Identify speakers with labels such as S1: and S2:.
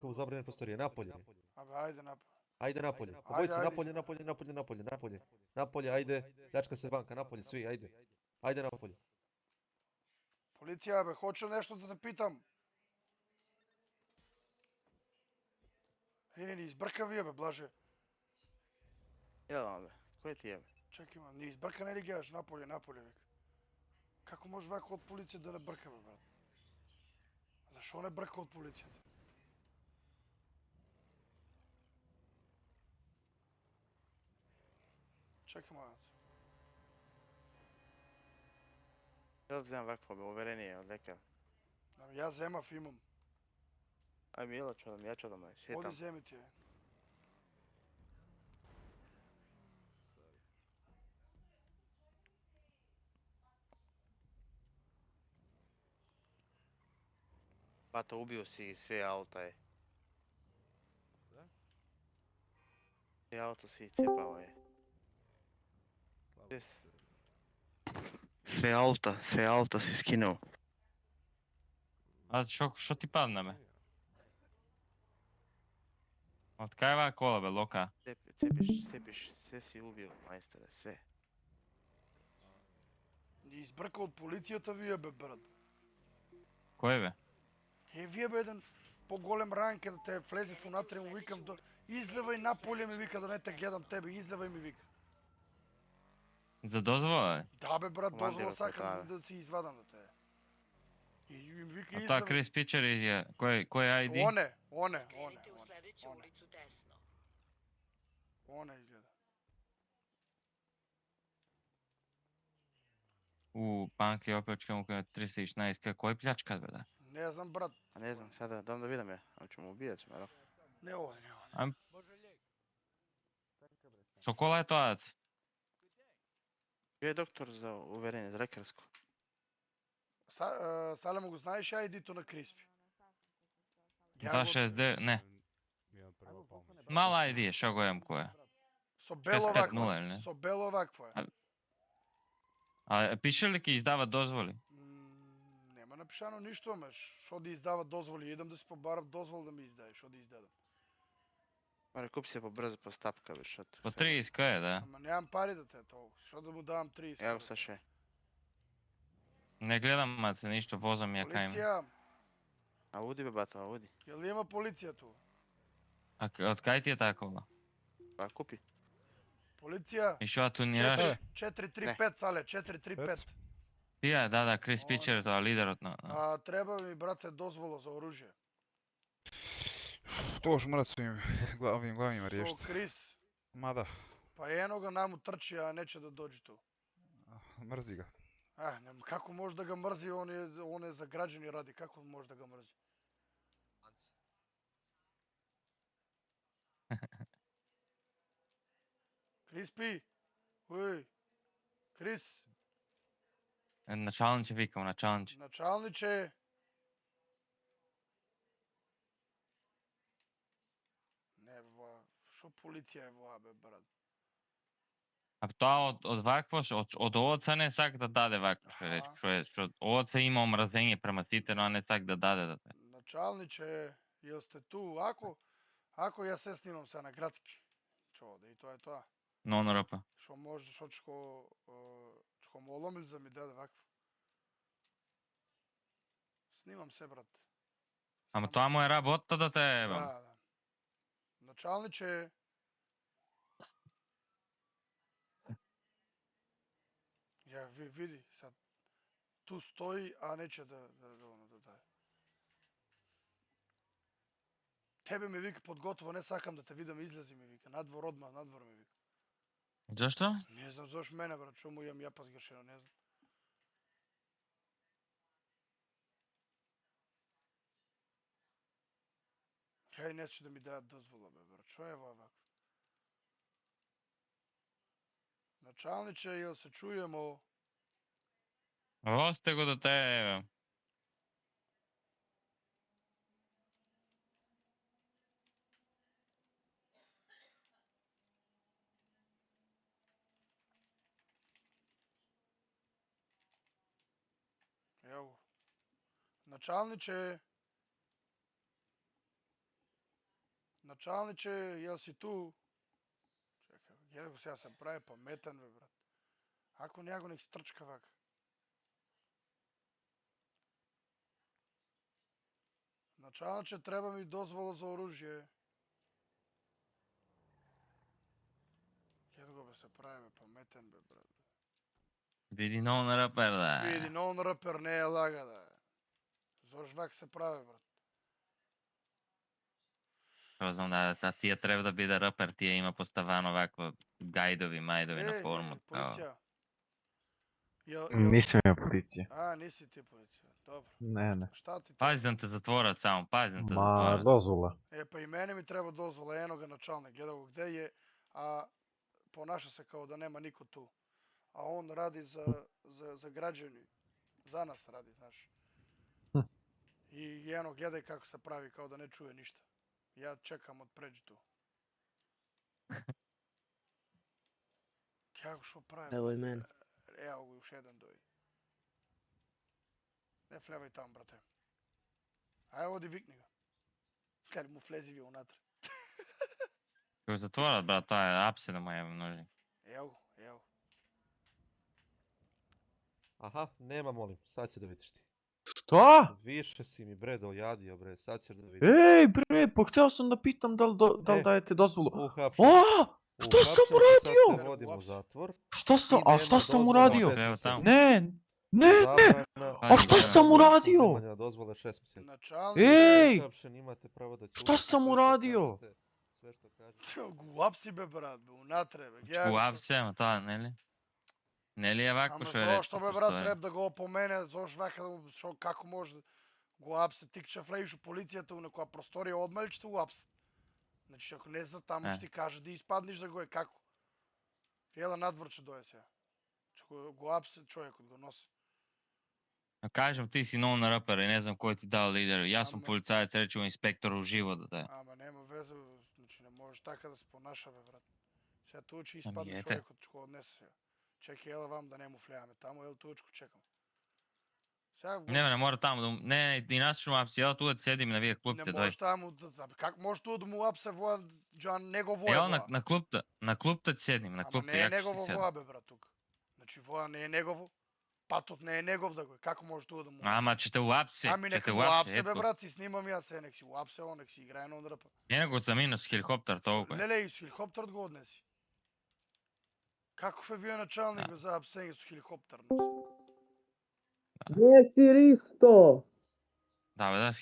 S1: во забранена просторија, наполе.
S2: Абе, ајде напolje.
S1: Ајде наполе.
S2: Ајде,
S1: Обојца
S2: ајде,
S1: наполе,
S2: извади.
S1: наполе, наполе, наполе, наполе. Наполе, ајде. Плячка се ванка, наполе, сви, ајде. Ајде наполе.
S2: Полиција, бе, хочу нешто да те питам. Ни избрка вие, бе, Блаже.
S3: Јелам, бе. Кој ти е, бе?
S2: Чекай, ма, ни избрка не ли гледаш? Наполе, наполе, вика. Како може вако од полиција да не брка, бе, брат? Зашо не брка од полицијата? Чекай, малец.
S3: Јас земам вакво, бе, уверение од лекар.
S2: Јас земав, имам.
S3: Ај ми ело чудам, ја чудам, ај,
S2: Оди
S3: сетам.
S2: земи ти е.
S3: Бато, убио си ги све аута, е.
S4: Да?
S3: Све ауто си цепао, е. Све аута си скинал.
S5: А шо ти падна, бе? Од кај ова кола, бе, лока?
S3: Цепиш, све си убио, мајсторе, све.
S2: Ни избрка од полицијата вие, бе, брат.
S5: Кој, бе?
S2: Вие, бе, еден поголем ранке да те влезе внатре, му викам, излевај наполе, ми вика, да не те гледам тебе, излевај ми вика.
S5: За дозвола, бе?
S2: Да, бе, брат, дозвола
S3: Командирот
S2: сакам
S3: тоа,
S2: да си извадам да те. И им вика,
S5: А тоа Крис Пичер е, кој ID?
S2: Оне.
S6: Скрените у следеќу улицу десно.
S2: Оне изгледа.
S5: Банки опечка му кај 316, кој плячка, бе, да?
S2: Не знам, брат.
S3: А не знам, сега дам да видам ја. А ќе му убијат, смеро.
S2: Не оде.
S5: Шо кола е тоа?
S3: Кој е доктор за уверение, за лекарско?
S2: Салемо го знаеш ID-то на Криспи?
S5: 269, не. Мала ID, шо го имам која?
S2: Со бело
S5: 650,
S2: вакво.
S5: или не?
S2: Со бело вакво е.
S5: А пише ли ки издава дозволи?
S2: Нема напишано ништо, ама шо да издава дозволи? Идам да си побарам дозвол да ми издаде, шо да издадам.
S3: Маре, купи се побрзо по стапка, бе, шото.
S5: По 30 е, да.
S2: Ама немам пари да те тоа. Шо да му давам 30?
S3: Ја го саше.
S5: Не гледам маце, ништо, возам ја кај ме.
S2: Полиција,
S3: А уди, бе, бато, а уди.
S2: јел има полиција ту?
S5: А од кај ти е таа кола?
S3: Па купи.
S2: Полиција,
S5: И шо тунираш?
S2: 435, Сале, 435.
S5: Тија, да, Крис Пичер е тоа, лидерот на...
S2: А треба ми, брате, дозвола за оружје.
S4: Тоа што мора своим главнима
S2: Со
S4: решти.
S2: Крис.
S4: Ма да,
S2: Па ено го наму трчи, а нече да доđe ту.
S4: мрзи га.
S2: Како може да га мрзи, он е за граѓани ради, како може да га мрзи? Криспи, уј, Крис,
S5: Началниче викам, началниче.
S2: началниче. Не, шо полиција е воа, бе, брат?
S5: А тоа од вакво, од овоца не сака да даде вакво, што рече. Што овоца има омразење према сите, но не сака да даде да те.
S2: Началниче, јел сте ту? Ако ја се снимам сега на градски. Чо, да и тоа е тоа.
S5: Но НРП.
S2: Шо може, шо чко му оломил за ми даде вакво. Снимам се, брат.
S5: Ама тоа му е работа да те ебам.
S2: Да. Началниче, ја види, сега ту стои, а нече да даде. Тебе ми вика подготово, не сакам да те видам, излези ми вика, надвор одма, надвор ми вика.
S5: Зашто?
S2: Не знам зашто мене, брат, што му имам ја пазгашено, не знам. Кај нече да ми дадат дозвола, бе, брат, што е вакво? Началниче, јел се чујемо?
S5: Осте го да те ебам.
S2: Ево. Началниче, Началниче, јел си ту? Чекај, гледај го сега се прави паметен, бе, брат. Ако него нек стрчка вака. Началниче, треба ми дозвола за оружје. Гледај го, бе, се прави, бе, паметен, бе, брат.
S5: Види нов на рапер, да.
S2: Види, нон рапер не е лага, да. Зош вак се прави, брат.
S5: Што знам да тие треба да биде рапер, тие има поставано вакво гајдови, мајдови на форма.
S2: Полиција.
S7: Нисам ја полиција.
S2: А, ниси ти полиција. Добро.
S7: Не, не.
S2: Шта ти треба?
S5: Пази да те затворат само, пази да те
S7: Ма,
S5: затворат.
S7: дозвола.
S2: Па и мене ми треба дозвола, ено га началник, гледа го где е, а понаша се као да нема нико ту. А он ради за граѓани. За нас ради, знаеш. И ено гледај како се прави, као да не чуе ништа. Ја чекам од преđi ту. Како шо прави?
S8: Ево и мене.
S2: Ево го уште еден дојде. Не влевај таму, брате. Ајде оди викни го. Кај му влези ви унатре.
S5: Ќе го затворат, брат, тоа е апсе да му е нужен.
S2: Ево го, ево.
S1: Аха, нема, молим, sad će da vidiš ti.
S7: Што?
S1: Više si mi, bre, dojadio, bre, sad ćeš da vidiš.
S7: Еј, бре, па хотел сам да питам дал
S1: Е.
S7: дајете дозволу.
S1: Uhapšen.
S7: О, што сам
S1: Uhapšen si,
S7: урадио?
S1: Sad te vodim u zatvor.
S7: Што сам, а што сам
S1: dozvola
S7: урадио?
S1: 6
S5: Evo
S1: mjeseci.
S5: tamo.
S7: Не, не,
S1: Zabrana
S7: А што сам урадио?
S1: uzimanja dozvole 6 mjeseci.
S2: Началник.
S7: Еј,
S1: Uhapšen, imate pravo da
S7: Šta
S1: ćutite
S7: sam
S1: sve što
S7: uradio?
S1: kažete, sve što kažete.
S2: Го апси бе брат, бе, унатре бе. Гледај
S5: Го
S2: го
S5: апсе, ама тоа, нели? Нели е вакво
S2: Ама
S5: што е
S2: зошто бе брат,
S5: постои?
S2: треба да го опомене, зош вака да му, шо, како може да го апсе, ти ќе влезеш у полицијата у некоја просторија, одма ли ќе те го апсе? Значи, ако не за таму,
S5: Е.
S2: ќе ти каже да испаднеш да го е, како? Јела надвор ќе дое сега. Ќе го апсе човекот, го носи.
S5: А кажам, ти си нов на рапер и не знам кој ти дал лидер. Јас сум
S2: Ама-
S5: полицаец, речемо инспектор уживо да те.
S2: Ама нема везе, значи не можеш така да се понаша бе брат. Сега тука ќе испадне
S5: ете.
S2: човекот, ќе го однесе сега. Чекај, ела вам да не му влеаме таму, ел туачко чекам. Сега го-
S5: Не, не мора таму да му... Не, и нас шум апси, ела тука да седим на вие клупте,
S2: Не
S5: дој.
S2: можеш таму да как може тоа да му апсе воа, Џан негово е
S5: Ела
S2: воа.
S5: на клупта да седим, на
S2: Ама
S5: клупта,
S2: не е
S5: јако ќе
S2: негово
S5: си седам.
S2: воа бе брат тука. Значи воа не е негово. Патот не е негов да го е. Како може тоа да му?
S5: Ама ќе те уапсе,
S2: Ами
S5: ќе те
S2: нека го
S5: уапсе,
S2: апсе бе
S5: ето.
S2: брат, си снимам јас се, нек си уапсе он, нек си играе на дрпа.
S5: Не го замина с хеликоптер толку.
S2: Леле, и с хеликоптерот го однеси. Каков е вие началник
S5: Да.
S2: бе за апсење со хеликоптер носи?
S7: Не си Ристо.
S5: Да, бе, да, с